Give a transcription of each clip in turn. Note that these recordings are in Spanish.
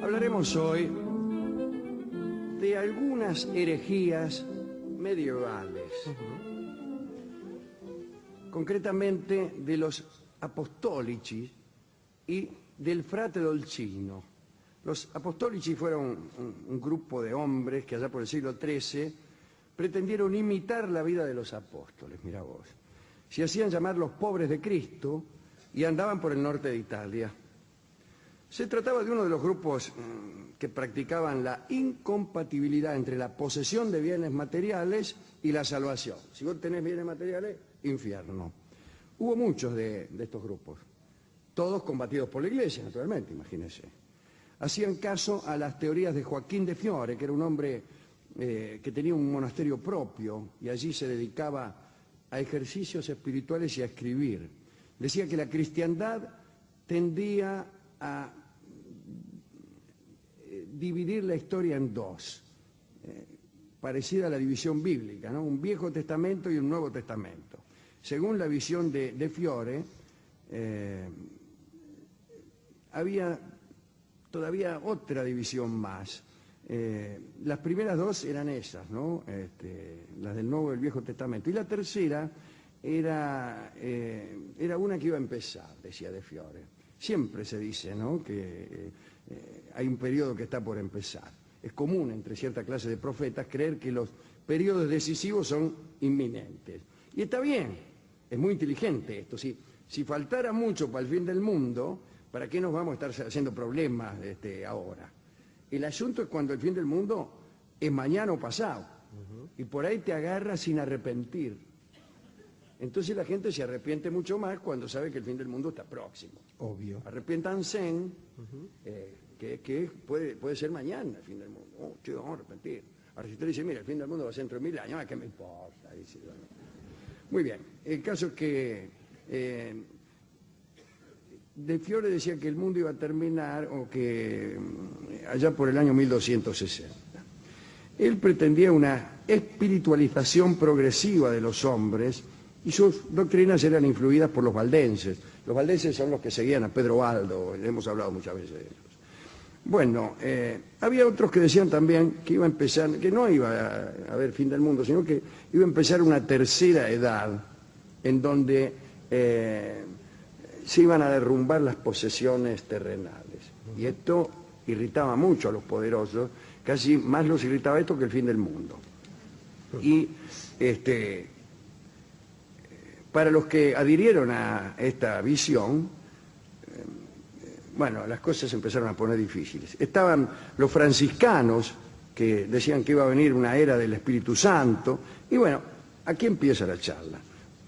Hablaremos hoy de algunas herejías medievales, concretamente de los apostolici y del frate Dolcino. Los apostolici fueron un grupo de hombres que allá por el siglo XIII pretendieron imitar la vida de los apóstoles, mira vos. Se hacían llamar los pobres de Cristo y andaban por el norte de Italia. Se trataba de uno de los grupos que practicaban la incompatibilidad entre la posesión de bienes materiales y la salvación. Si vos tenés bienes materiales, infierno. Hubo muchos de estos grupos, todos combatidos por la Iglesia, naturalmente, imagínense. Hacían caso a las teorías de Joaquín de Fiore, que era un hombre que tenía un monasterio propio y allí se dedicaba a ejercicios espirituales y a escribir. Decía que la cristiandad tendía a dividir la historia en dos, parecida a la división bíblica, ¿no? Un Viejo Testamento y un Nuevo Testamento. Según la visión de Fiore, había todavía otra división más. Las primeras dos eran esas, ¿no? Las del Nuevo y el Viejo Testamento. Y la tercera era una que iba a empezar, decía de Fiore. Siempre se dice, ¿no?, que hay un periodo que está por empezar. Es común entre cierta clase de profetas creer que los periodos decisivos son inminentes. Y está bien, es muy inteligente esto. Si faltara mucho para el fin del mundo, ¿para qué nos vamos a estar haciendo problemas ahora? El asunto es cuando el fin del mundo es mañana o pasado. Y por ahí te agarra sin arrepentir. Entonces la gente se arrepiente mucho más cuando sabe que el fin del mundo está próximo. Obvio. Arrepiéntanse, que puede ser mañana el fin del mundo. Oh, chido, vamos a arrepentir. Ahora si usted dice, mira, el fin del mundo va a ser dentro de 1000 años, ¿qué me importa? Dice, bueno. Muy bien, el caso es que de Fiore decía que el mundo iba a terminar o que allá por el año 1260. Él pretendía una espiritualización progresiva de los hombres y sus doctrinas eran influidas por los valdenses. Los valdenses son los que seguían a Pedro Baldo, hemos hablado muchas veces de ellos. Bueno, había otros que decían también que iba a empezar, que no iba a haber fin del mundo, sino que iba a empezar una tercera edad en donde se iban a derrumbar las posesiones terrenales. Y esto irritaba mucho a los poderosos, casi más los irritaba esto que el fin del mundo. Y para los que adhirieron a esta visión, bueno, las cosas se empezaron a poner difíciles. Estaban los franciscanos, que decían que iba a venir una era del Espíritu Santo, y bueno, aquí empieza la charla.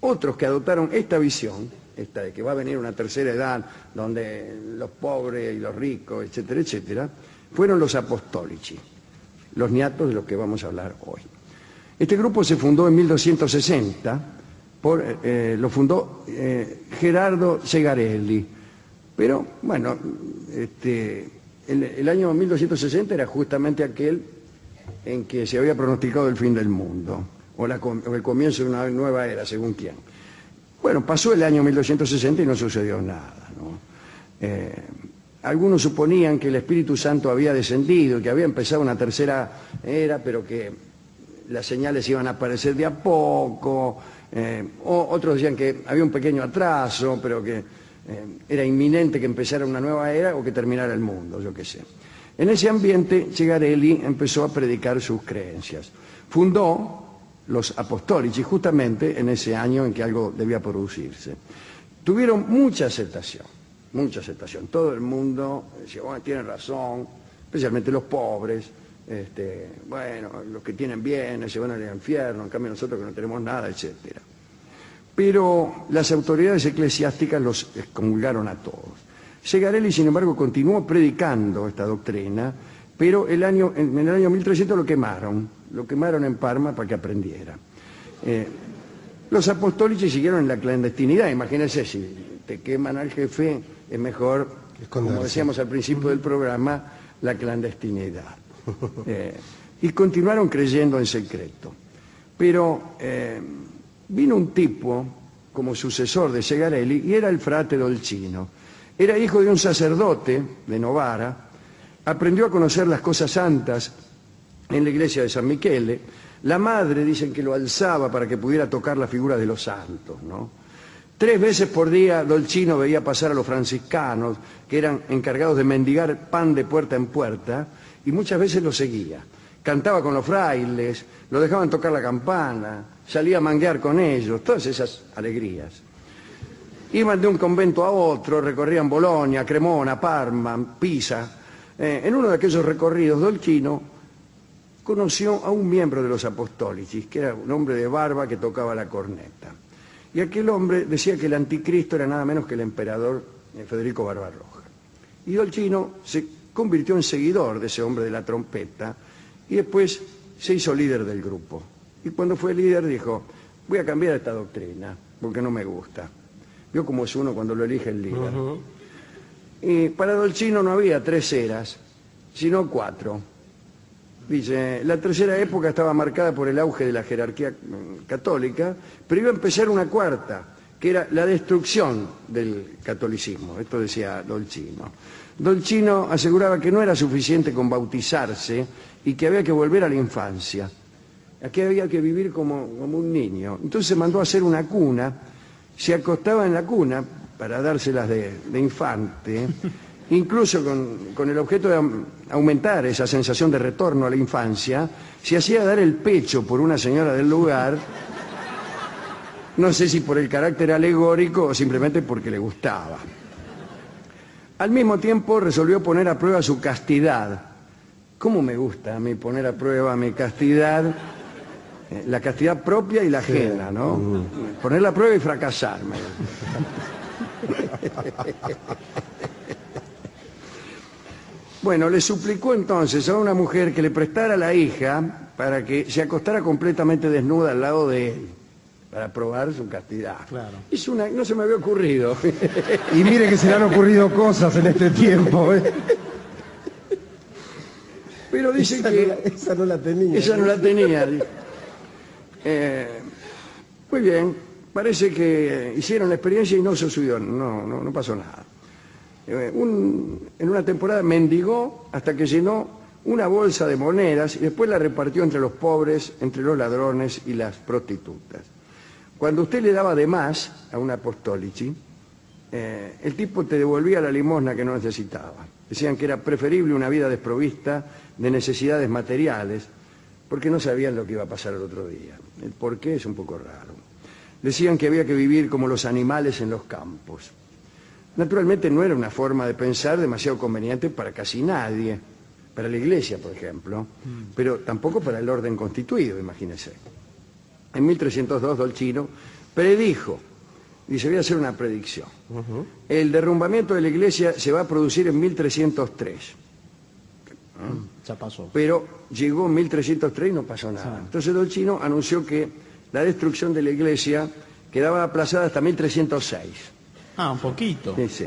Otros que adoptaron esta visión, esta de que va a venir una tercera edad, donde los pobres y los ricos, etcétera, etcétera, fueron los apostolici, los niatos de los que vamos a hablar hoy. Este grupo se fundó en 1260, lo fundó Gerardo Segarelli, pero bueno, el año 1260 era justamente aquel en que se había pronosticado el fin del mundo, o el comienzo de una nueva era, según quién. Bueno, pasó el año 1260 y no sucedió nada, ¿no? Algunos suponían que el Espíritu Santo había descendido, que había empezado una tercera era, pero que las señales iban a aparecer de a poco. Otros decían que había un pequeño atraso, pero que era inminente que empezara una nueva era o que terminara el mundo, yo qué sé. En ese ambiente, Segarelli empezó a predicar sus creencias. Fundó los apostolici justamente en ese año en que algo debía producirse. Tuvieron mucha aceptación. Todo el mundo decía, bueno, tienen razón, especialmente los pobres. Bueno, los que tienen bienes se van al infierno, en cambio nosotros que no tenemos nada, etcétera. Pero las autoridades eclesiásticas los excomulgaron a todos. Segarelli, sin embargo, continuó predicando esta doctrina, pero en el año 1300 lo quemaron en Parma para que aprendiera. Los apostolici siguieron en la clandestinidad. Imagínense, si te queman al jefe, es mejor, como decíamos al principio del programa, la clandestinidad. Y continuaron creyendo en secreto. Pero vino un tipo como sucesor de Segarelli y era el frate Dolcino. Era hijo de un sacerdote de Novara Aprendió a conocer las cosas santas en la iglesia de San Michele. La madre dicen que lo alzaba para que pudiera tocar la figura de los santos, ¿no? 3 veces por día Dolcino veía pasar a los franciscanos, que eran encargados de mendigar pan de puerta en puerta, y muchas veces lo seguía. Cantaba con los frailes, lo dejaban tocar la campana, salía a manguear con ellos, todas esas alegrías. Iban de un convento a otro, recorrían Bolonia, Cremona, Parma, Pisa. En uno de aquellos recorridos, Dolcino conoció a un miembro de los Apostolicis, que era un hombre de barba que tocaba la corneta. Y aquel hombre decía que el anticristo era nada menos que el emperador Federico Barbarroja. Y Dolcino se convirtió en seguidor de ese hombre de la trompeta y después se hizo líder del grupo. Y cuando fue líder dijo, voy a cambiar esta doctrina porque no me gusta. Vio cómo es uno cuando lo elige el líder. Y para Dolcino no había 3 eras, sino 4. Dice, la tercera época estaba marcada por el auge de la jerarquía católica, pero iba a empezar una 4ª, que era la destrucción del catolicismo. Esto decía Dolcino. Dolcino aseguraba que no era suficiente con bautizarse y que había que volver a la infancia. Aquí había que vivir como un niño. Entonces mandó a hacer una cuna, se acostaba en la cuna para dárselas de infante, incluso con el objeto de aumentar esa sensación de retorno a la infancia, se hacía dar el pecho por una señora del lugar, no sé si por el carácter alegórico o simplemente porque le gustaba. Al mismo tiempo resolvió poner a prueba su castidad. ¿Cómo me gusta a mí poner a prueba mi castidad? La castidad propia y la ajena, ¿no? Ponerla a prueba y fracasarme. Bueno, le suplicó entonces a una mujer que le prestara la hija para que se acostara completamente desnuda al lado de él, para probar su castidad. Claro. No se me había ocurrido. Y mire que se le han ocurrido cosas en este tiempo, ¿eh? Pero dicen que... Esa no la tenía. Esa no la tenía. Muy bien, parece que hicieron la experiencia y no sucedió, no pasó nada. En una temporada mendigó hasta que llenó una bolsa de monedas y después la repartió entre los pobres, entre los ladrones y las prostitutas. Cuando usted le daba de más a un apostolici, el tipo te devolvía la limosna que no necesitaba. Decían que era preferible una vida desprovista de necesidades materiales, porque no sabían lo que iba a pasar el otro día. El porqué es un poco raro. Decían que había que vivir como los animales en los campos. Naturalmente no era una forma de pensar demasiado conveniente para casi nadie, para la Iglesia, por ejemplo, pero tampoco para el orden constituido, imagínese. En 1302 Dolcino predijo, dice, voy a hacer una predicción. El derrumbamiento de la Iglesia se va a producir en 1303. Ya pasó. Pero llegó en 1303 y no pasó nada. Sí. Entonces Dolcino anunció que la destrucción de la Iglesia quedaba aplazada hasta 1306. Ah, un poquito. Sí, sí.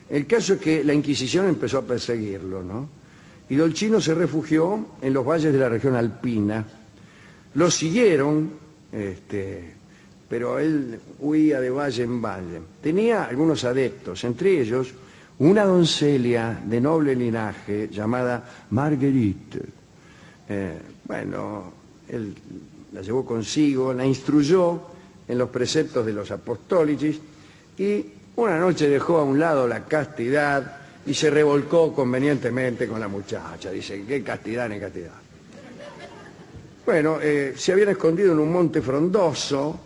El caso es que la Inquisición empezó a perseguirlo, ¿no? Y Dolcino se refugió en los valles de la región alpina. Lo siguieron, pero él huía de valle en valle. Tenía algunos adeptos, entre ellos una doncella de noble linaje llamada Marguerite. Bueno, él la llevó consigo, la instruyó en los preceptos de los apostolicis y una noche dejó a un lado la castidad y se revolcó convenientemente con la muchacha. Dice, qué castidad ni castidad. Bueno, se habían escondido en un monte frondoso.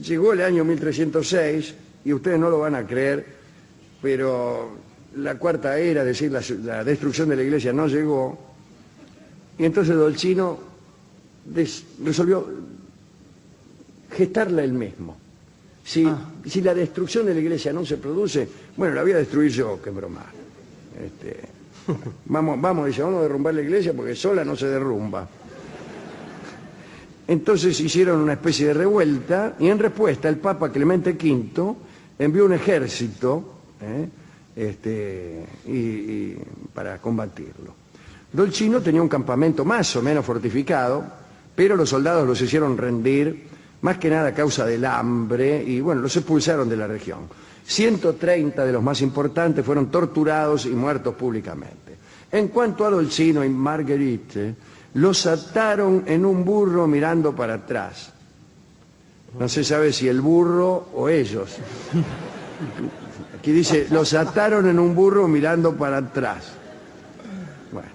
Llegó el año 1306 y ustedes no lo van a creer, pero la cuarta era, es decir, la destrucción de la Iglesia no llegó. Y entonces Dolcino resolvió gestarla él mismo. Si la destrucción de la Iglesia no se produce, bueno, la voy a destruir yo, que broma. Vamos, dice, vamos a derrumbar la Iglesia porque sola no se derrumba. Entonces hicieron una especie de revuelta y en respuesta el Papa Clemente V envió un ejército para combatirlo. Dolcino tenía un campamento más o menos fortificado, pero los soldados los hicieron rendir, más que nada a causa del hambre, y bueno, los expulsaron de la región. 130 de los más importantes fueron torturados y muertos públicamente. En cuanto a Dolcino y Marguerite, los ataron en un burro mirando para atrás. No se sabe si el burro o ellos. Aquí dice, los ataron en un burro mirando para atrás. Bueno.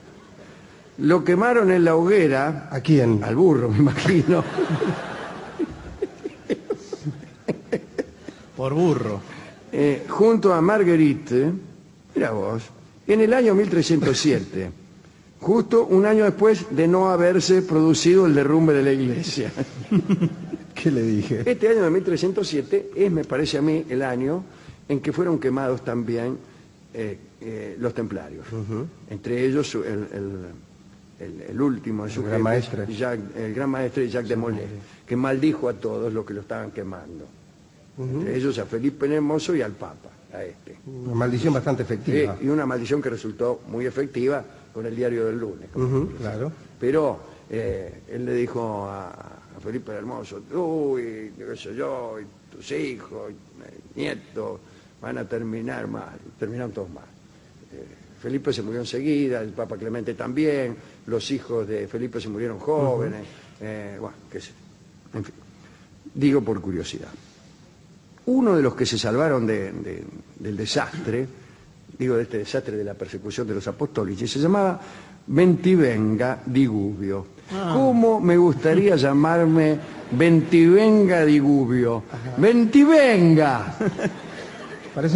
Lo quemaron en la hoguera. ¿A quién? Al burro, me imagino. Por burro. Junto a Marguerite, mira vos, en el año 1307, justo un año después de no haberse producido el derrumbe de la iglesia. ¿Qué le dije? Este año de 1307 es, me parece a mí, el año en que fueron quemados también los templarios. Entre ellos el último de sus gran maestre. el gran maestre Jacques de Molay, que maldijo a todos los que lo estaban quemando. Entre ellos a Felipe el Hermoso y al Papa, a este. Una maldición bastante efectiva. Y una maldición que resultó muy efectiva con el diario del lunes. Claro. Pero él le dijo a Felipe el Hermoso, tú y qué sé yo, y tus hijos, y nietos, van a terminar mal. Terminaron todos mal. Felipe se murió enseguida, el Papa Clemente también, los hijos de Felipe se murieron jóvenes. Bueno, qué sé. En fin, digo por curiosidad. Uno de los que se salvaron del desastre, digo de este desastre de la persecución de los apóstoles, se llamaba Bentivenga di Gubbio. ¿Cómo me gustaría llamarme Bentivenga di Gubbio? ¡Bentivenga! Parece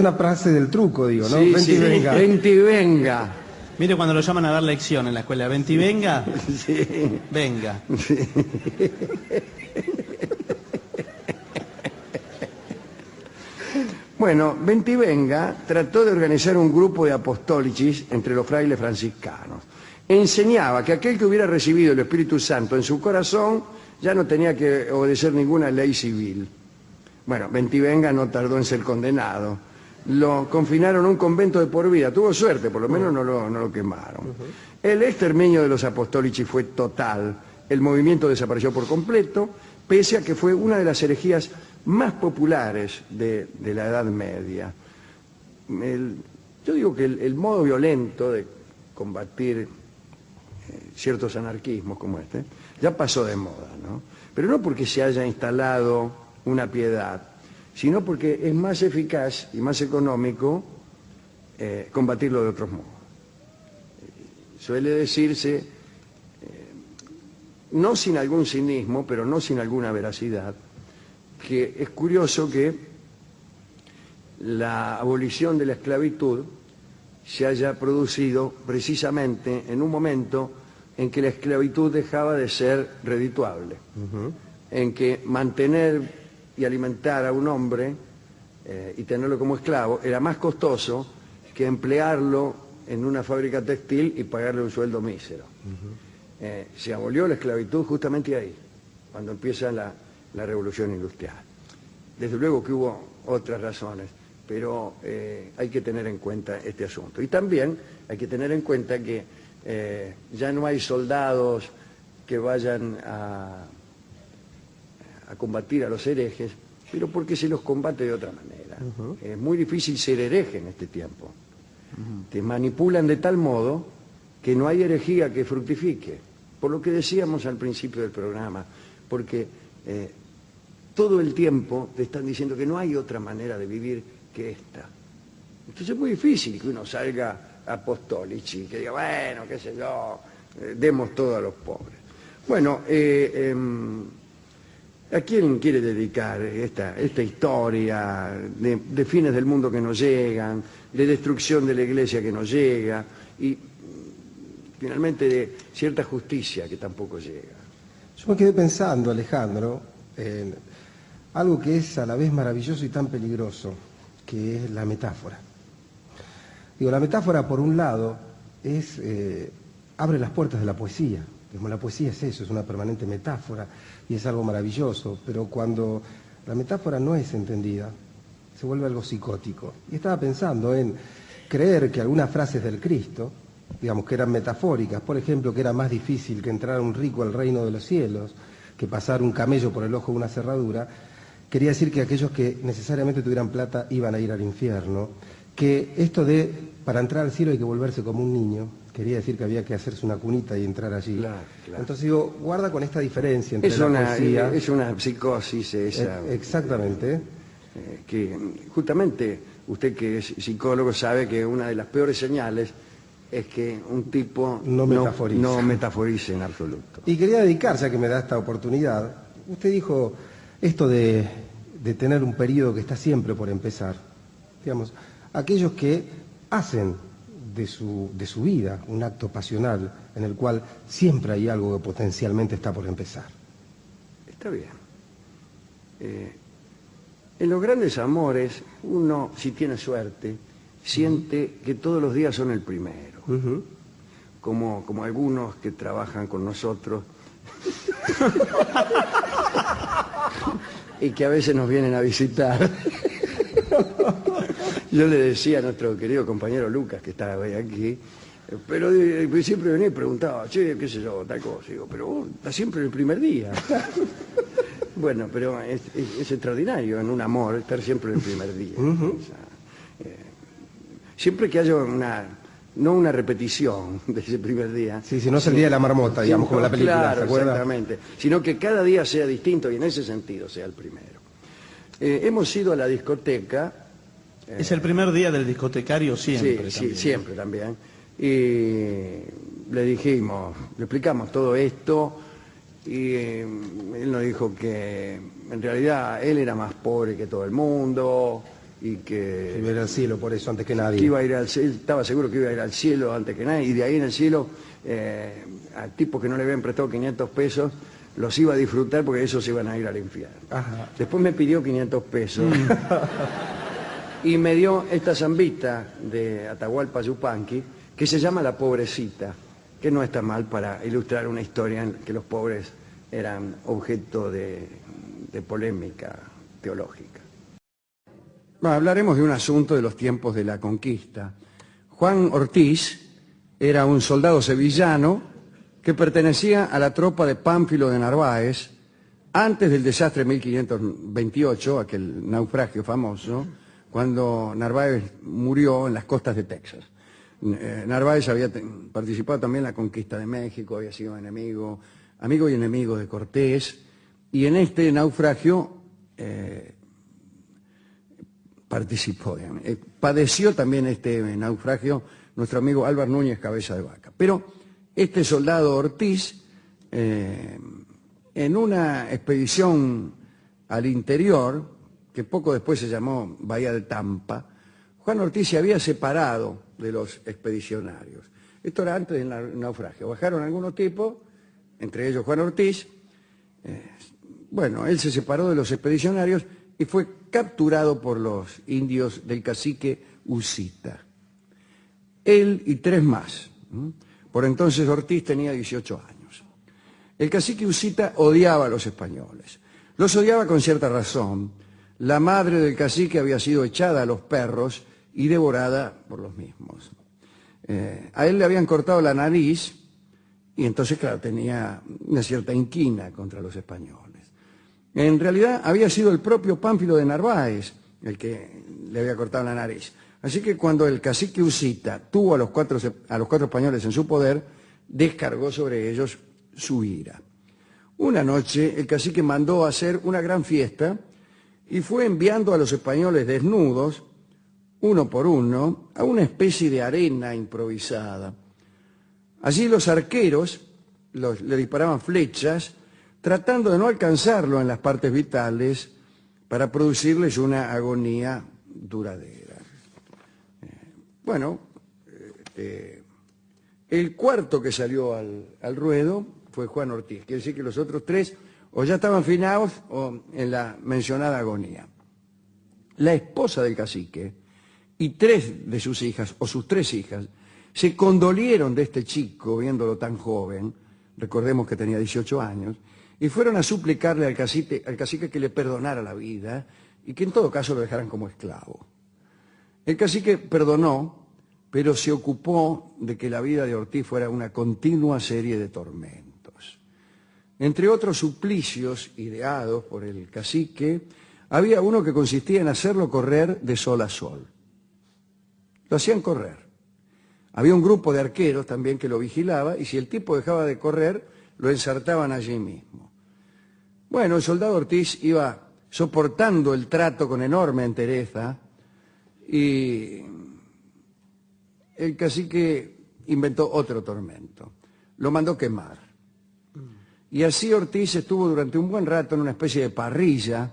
una frase del truco, digo, ¿no? Sí, Bentivenga. sí, Bentivenga. Mire cuando lo llaman a dar lección en la escuela. Bentivenga. Sí. Venga. Sí. Bueno, Bentivenga trató de organizar un grupo de apostólicis entre los frailes franciscanos. Enseñaba que aquel que hubiera recibido el Espíritu Santo en su corazón ya no tenía que obedecer ninguna ley civil. Bueno, Bentivenga no tardó en ser condenado. Lo confinaron a un convento de por vida. Tuvo suerte, por lo menos no lo quemaron. El exterminio de los apostólicis fue total. El movimiento desapareció por completo, pese a que fue una de las herejías más populares de la Edad Media. Yo digo que el modo violento de combatir ciertos anarquismos como este ya pasó de moda, ¿no? Pero no porque se haya instalado una piedad, sino porque es más eficaz y más económico combatirlo de otros modos. Suele decirse, no sin algún cinismo, pero no sin alguna veracidad, que es curioso que la abolición de la esclavitud se haya producido precisamente en un momento en que la esclavitud dejaba de ser redituable, en que mantener y alimentar a un hombre y tenerlo como esclavo era más costoso que emplearlo en una fábrica textil y pagarle un sueldo mísero. Se abolió la esclavitud justamente ahí, cuando empieza la revolución industrial. Desde luego que hubo otras razones, pero hay que tener en cuenta este asunto. Y también hay que tener en cuenta que ya no hay soldados que vayan a combatir a los herejes, pero porque se los combate de otra manera. Es muy difícil ser hereje en este tiempo. Te manipulan de tal modo que no hay herejía que fructifique. Por lo que decíamos al principio del programa, porque todo el tiempo te están diciendo que no hay otra manera de vivir que esta. Entonces es muy difícil que uno salga apostólici, que diga, bueno, qué sé yo, demos todo a los pobres. Bueno, ¿a quién quiere dedicar esta historia de fines del mundo que nos llegan, de destrucción de la iglesia que nos llega y finalmente de cierta justicia que tampoco llega? Yo me quedé pensando, Alejandro, en algo que es a la vez maravilloso y tan peligroso, que es la metáfora. Digo, la metáfora, por un lado, abre las puertas de la poesía. Como la poesía es eso, es una permanente metáfora y es algo maravilloso, pero cuando la metáfora no es entendida, se vuelve algo psicótico. Y estaba pensando en creer que algunas frases del Cristo, digamos que eran metafóricas, por ejemplo, que era más difícil que entrar un rico al reino de los cielos, que pasar un camello por el ojo de una cerradura, quería decir que aquellos que necesariamente tuvieran plata iban a ir al infierno, que esto de para entrar al cielo hay que volverse como un niño, quería decir que había que hacerse una cunita y entrar allí. Claro, claro. Entonces digo, guarda con esta diferencia entre Es la una, poesía. es una psicosis esa. Exactamente. Que justamente usted que es psicólogo sabe que una de las peores señales es que un tipo No metaforiza. no metaforice en absoluto. Y quería dedicarse a que me da esta oportunidad. Usted dijo esto de tener un periodo que está siempre por empezar. Digamos, aquellos que hacen de su vida un acto pasional en el cual siempre hay algo que potencialmente está por empezar. Está bien. En los grandes amores, uno, si tiene suerte, siente que todos los días son el primero. Como algunos que trabajan con nosotros y que a veces nos vienen a visitar. Yo le decía a nuestro querido compañero Lucas, que está hoy aquí, pero siempre venía y preguntaba, che, qué sé yo, tal cosa. Digo, pero vos estás siempre el primer día. Bueno, pero es extraordinario en un amor estar siempre el primer día. O sea, siempre que haya no una repetición de ese primer día. Sí, si no es el día de la marmota, digamos, como la película, claro, ¿se acuerda? exactamente. Sino que cada día sea distinto y en ese sentido sea el primero. Hemos ido a la discoteca. Es el primer día del discotecario siempre. Sí, también. siempre también. Y le dijimos, le explicamos todo esto y él nos dijo que en realidad él era más pobre que todo el mundo y que Iba a ir al cielo por eso antes que nadie. iba a ir al cielo, estaba seguro que iba a ir al cielo antes que nadie, y de ahí en el cielo a tipos que no le habían prestado 500 pesos los iba a disfrutar porque esos se iban a ir al infierno. Ajá. Después me pidió 500 pesos y me dio esta zambita de Atahualpa Yupanqui que se llama La Pobrecita, que no está mal para ilustrar una historia en que los pobres eran objeto de polémica teológica. Bueno, hablaremos de un asunto de los tiempos de la conquista. Juan Ortiz era un soldado sevillano que pertenecía a la tropa de Pánfilo de Narváez antes del desastre de 1528, aquel naufragio famoso, cuando Narváez murió en las costas de Texas. Narváez había participado también en la conquista de México, había sido amigo y enemigo de Cortés, y en este naufragio participó, padeció también este naufragio nuestro amigo Álvar Núñez Cabeza de Vaca. Pero este soldado Ortiz, en una expedición al interior, que poco después se llamó Bahía de Tampa, Juan Ortiz se había separado de los expedicionarios. Esto era antes del naufragio. Bajaron algunos tipos, entre ellos Juan Ortiz. Bueno, él se separó de los expedicionarios y fue capturado por los indios del cacique Usita. Él y 3 más. Por entonces Ortiz tenía 18 años. El cacique Usita odiaba a los españoles. Los odiaba con cierta razón. La madre del cacique había sido echada a los perros y devorada por los mismos. A él le habían cortado la nariz y entonces, claro, tenía una cierta inquina contra los españoles. En realidad había sido el propio Pánfilo de Narváez el que le había cortado la nariz. Así que cuando el cacique Usita tuvo a los cuatro españoles en su poder, descargó sobre ellos su ira. Una noche el cacique mandó hacer una gran fiesta y fue enviando a los españoles desnudos, uno por uno, a una especie de arena improvisada. Allí los arqueros le disparaban flechas, tratando de no alcanzarlo en las partes vitales para producirles una agonía duradera. Bueno, el cuarto que salió al ruedo fue Juan Ortiz. Quiere decir que los otros 3 o ya estaban finados o en la mencionada agonía. La esposa del cacique y 3 de sus hijas, o sus 3 hijas, se condolieron de este chico viéndolo tan joven, recordemos que tenía 18 años, y fueron a suplicarle al cacique que le perdonara la vida y que en todo caso lo dejaran como esclavo. El cacique perdonó, pero se ocupó de que la vida de Ortiz fuera una continua serie de tormentos. Entre otros suplicios ideados por el cacique, había uno que consistía en hacerlo correr de sol a sol. Lo hacían correr. Había un grupo de arqueros también que lo vigilaba y si el tipo dejaba de correr, lo ensartaban allí mismo. Bueno, el soldado Ortiz iba soportando el trato con enorme entereza y el cacique inventó otro tormento. Lo mandó quemar. Y así Ortiz estuvo durante un buen rato en una especie de parrilla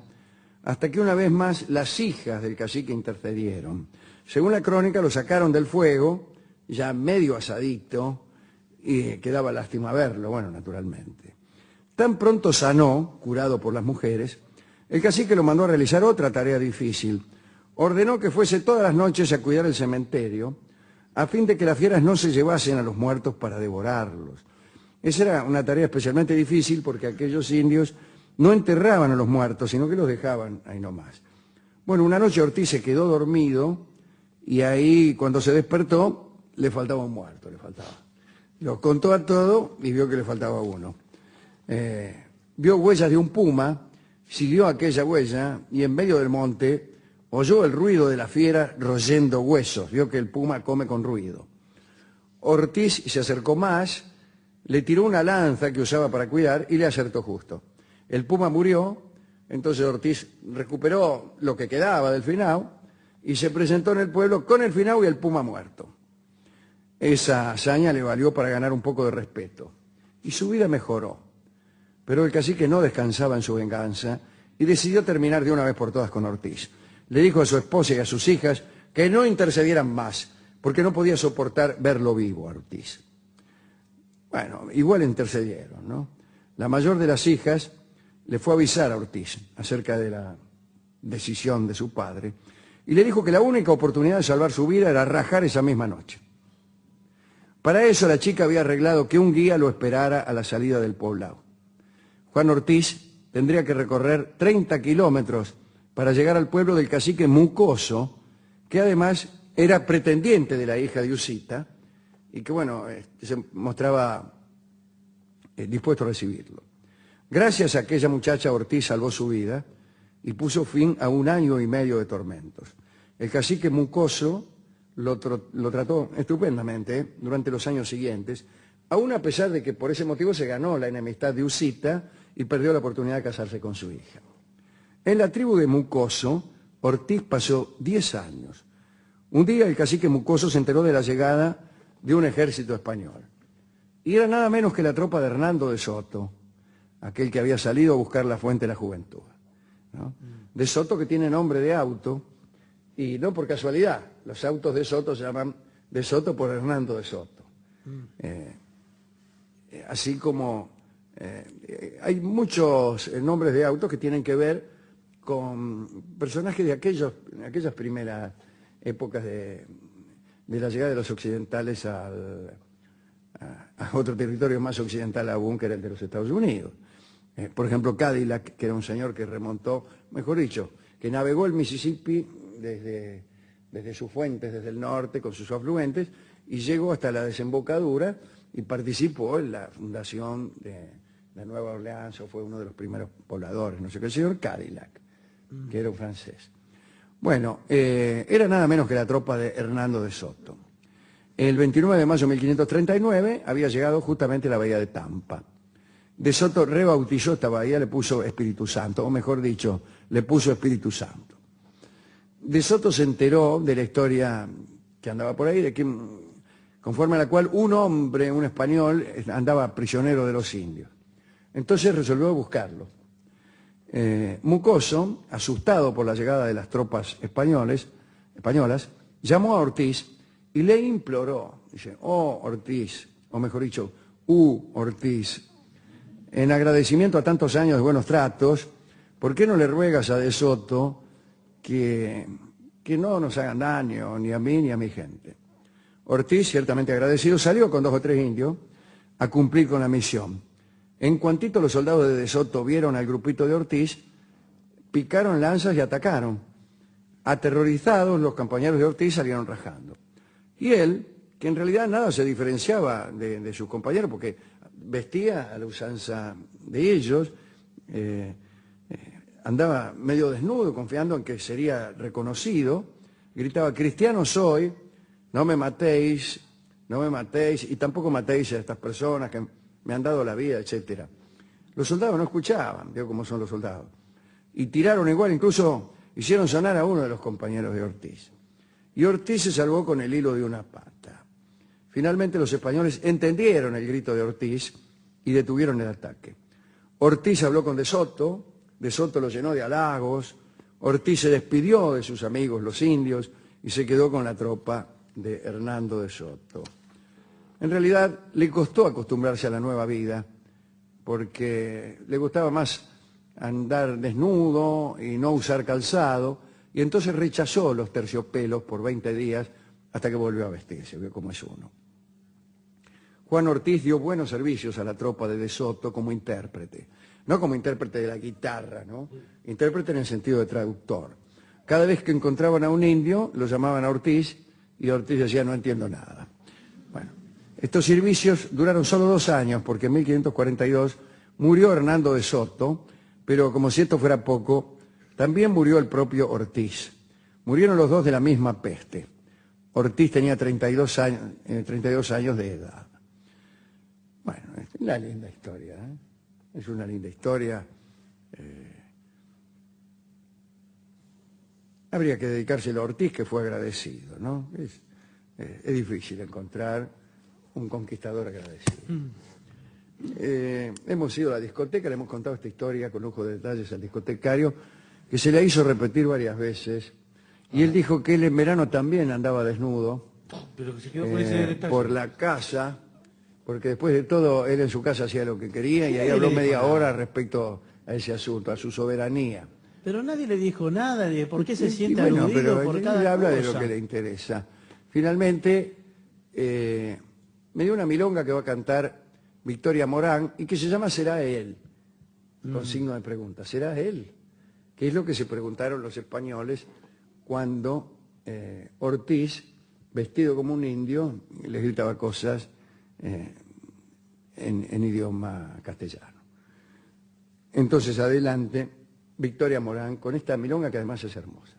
hasta que una vez más las hijas del cacique intercedieron. Según la crónica, lo sacaron del fuego, ya medio asadito, y quedaba lástima verlo, bueno, naturalmente. Tan pronto sanó, curado por las mujeres, el cacique lo mandó a realizar otra tarea difícil. Ordenó que fuese todas las noches a cuidar el cementerio, a fin de que las fieras no se llevasen a los muertos para devorarlos. Esa era una tarea especialmente difícil porque aquellos indios no enterraban a los muertos, sino que los dejaban ahí nomás. Bueno, una noche Ortiz se quedó dormido y ahí cuando se despertó le faltaba un muerto, le faltaba. Los contó a todos y vio que le faltaba uno. Vio huellas de un puma, siguió aquella huella y en medio del monte oyó el ruido de la fiera royendo huesos. Vio que el puma come con ruido. Ortiz se acercó más, le tiró una lanza que usaba para cuidar y le acertó justo. El puma murió, entonces Ortiz recuperó lo que quedaba del finao y se presentó en el pueblo con el finao y el puma muerto. Esa hazaña le valió para ganar un poco de respeto y su vida mejoró. Pero el cacique no descansaba en su venganza y decidió terminar de una vez por todas con Ortiz. Le dijo a su esposa y a sus hijas que no intercedieran más porque no podía soportar verlo vivo a Ortiz. Bueno, igual intercedieron, ¿no? La mayor de las hijas le fue a avisar a Ortiz acerca de la decisión de su padre y le dijo que la única oportunidad de salvar su vida era rajar esa misma noche. Para eso la chica había arreglado que un guía lo esperara a la salida del poblado. Juan Ortiz tendría que recorrer 30 kilómetros para llegar al pueblo del cacique Mucoso, que además era pretendiente de la hija de Usita y que, bueno, se mostraba dispuesto a recibirlo. Gracias a aquella muchacha, Ortiz salvó su vida y puso fin a 1 año y medio de tormentos. El cacique Mucoso lo trató estupendamente durante los años siguientes, aún a pesar de que por ese motivo se ganó la enemistad de Usita y perdió la oportunidad de casarse con su hija. En la tribu de Mucoso, Ortiz pasó 10 años. Un día el cacique Mucoso se enteró de la llegada de un ejército español. Y era nada menos que la tropa de Hernando de Soto, aquel que había salido a buscar la fuente de la juventud, ¿no? De Soto, que tiene nombre de auto, y no por casualidad, los autos de Soto se llaman de Soto por Hernando de Soto. Así como hay muchos nombres de autos que tienen que ver con personajes de aquellas primeras épocas de la llegada de los occidentales a otro territorio más occidental aún, que era el de los Estados Unidos. Por ejemplo, Cadillac, que era un señor que remontó, mejor dicho, que navegó el Mississippi desde sus fuentes, desde el norte, con sus afluentes, y llegó hasta la desembocadura y participó en la fundación de la Nueva Orleans, o fue uno de los primeros pobladores, no sé qué, el señor Cadillac, que era un francés. Bueno, era nada menos que la tropa de Hernando de Soto. El 29 de mayo de 1539 había llegado justamente a la bahía de Tampa. De Soto rebautizó esta bahía, le puso Espíritu Santo, o mejor dicho, le puso Espíritu Santo. De Soto se enteró de la historia que andaba por ahí, de que, conforme a la cual un hombre, un español, andaba prisionero de los indios. Entonces resolvió buscarlo. Mucoso, asustado por la llegada de las tropas españolas, llamó a Ortiz y le imploró, dice, oh Ortiz, o mejor dicho, Ortiz, en agradecimiento a tantos años de buenos tratos, ¿por qué no le ruegas a De Soto que no nos hagan daño, ni a mí ni a mi gente? Ortiz, ciertamente agradecido, salió con 2 o 3 indios a cumplir con la misión. En cuantito los soldados de Soto vieron al grupito de Ortiz, picaron lanzas y atacaron. Aterrorizados, los compañeros de Ortiz salieron rajando. Y él, que en realidad nada se diferenciaba de sus compañeros, porque vestía a la usanza de ellos, andaba medio desnudo, confiando en que sería reconocido, gritaba: cristiano soy, no me matéis, y tampoco matéis a estas personas que me han dado la vida, etcétera. Los soldados no escuchaban, veo cómo son los soldados, y tiraron igual, incluso hicieron sonar a uno de los compañeros de Ortiz. Y Ortiz se salvó con el hilo de una pata. Finalmente los españoles entendieron el grito de Ortiz y detuvieron el ataque. Ortiz habló con De Soto lo llenó de halagos, Ortiz se despidió de sus amigos los indios y se quedó con la tropa de Hernando de Soto. En realidad le costó acostumbrarse a la nueva vida, porque le gustaba más andar desnudo y no usar calzado, y entonces rechazó los terciopelos por 20 días hasta que volvió a vestirse, vio cómo es uno. Juan Ortiz dio buenos servicios a la tropa de Soto como intérprete, no como intérprete de la guitarra, ¿no? Intérprete en el sentido de traductor. Cada vez que encontraban a un indio, lo llamaban a Ortiz, y Ortiz decía: no entiendo nada. Bueno, estos servicios duraron solo 2 años, porque en 1542 murió Hernando de Soto, pero como si esto fuera poco, también murió el propio Ortiz. Murieron los dos de la misma peste. Ortiz tenía 32 años de edad. Bueno, es una linda historia, ¿eh? Es una linda historia. Habría que dedicárselo a Ortiz, que fue agradecido, ¿no? Es difícil encontrar un conquistador agradecido. Hemos ido a la discoteca, le hemos contado esta historia con lujo de detalles al discotecario, que se le hizo repetir varias veces, y él dijo que él en verano también andaba desnudo Pero que se quedó con ese detalle. por la casa, porque después de todo él en su casa hacía lo que quería, y ahí habló media hora respecto a ese asunto, a su soberanía. Pero nadie le dijo nada de por qué se siente bueno, aludido pero por él cada habla de cosa. lo que le interesa. Finalmente, me dio una milonga que va a cantar Victoria Morán y que se llama Será él, con signo de pregunta. ¿Será él? Que es lo que se preguntaron los españoles cuando Ortiz, vestido como un indio, les gritaba cosas en idioma castellano. Entonces, adelante, Victoria Morán, con esta milonga que además es hermosa.